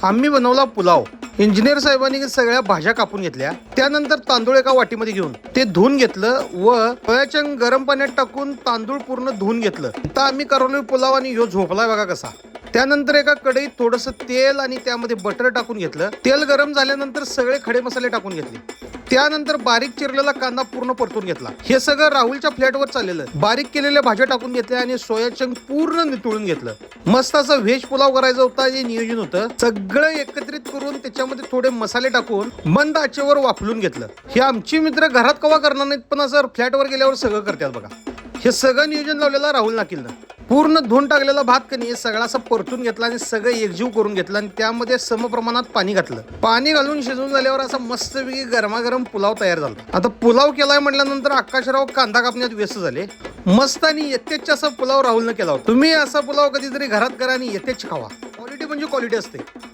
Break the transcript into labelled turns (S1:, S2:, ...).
S1: आम्ही बनवला पुलाव। इंजिनियर साहेबांनी सगळ्या भाज्या कापून घेतल्या, त्यानंतर तांदूळ एका वाटीमध्ये घेऊन ते धुवून घेतलं व सोयाच्या गरम पाण्यात टाकून तांदूळ पूर्ण धुवून घेतलं। आता आम्ही करवली पुलाव आणि ह्यो झोपलाय बघा कसा। त्यानंतर एका कढईत थोडंसं तेल आणि त्यामध्ये बटर टाकून घेतलं। तेल गरम झाल्यानंतर सगळे खडे मसाले टाकून घेतले। त्यानंतर बारीक चिरलेला कांदा पूर्ण परतून घेतला। हे सगळं राहुलच्या फ्लॅटवर चाललेलं। बारीक केलेल्या भाज्या टाकून घेतल्या आणि सोयाचंक पूर्ण नितळून घेतलं। मस्त असं व्हेज पुलाव करायचं होता, हे नियोजन होतं। सगळं एकत्रित करून त्याच्यामध्ये थोडे मसाले टाकून मंद आचेवर वाफलून घेतलं। हे आमची मित्र घरात कवा करणार नाहीत, पण असं फ्लॅटवर गेल्यावर सगळं करतात बघा। हे सगळं नियोजन लावलेलं राहुल नाकीलनं। पूर्ण धुवून टाकलेला भात कणी सगळा असं परतून घेतला आणि सगळं एकजीव करून घेतलं आणि त्यामध्ये समप्रमाणात पाणी घातलं। पाणी घालून शिजून झाल्यावर असा मस्तपैकी गरमागरम पुलाव तयार झाला। आता पुलाव केलाय म्हटल्यानंतर आकाशराव कांदा कापण्यात व्यस्त झाले। मस्त आणि यथेच्छ असा पुलाव राहुलनं केला होता। तुम्ही असा पुलाव कधीतरी घरात करा आणि यथेच्छ खावा। क्वालिटी म्हणजे क्वालिटी असते।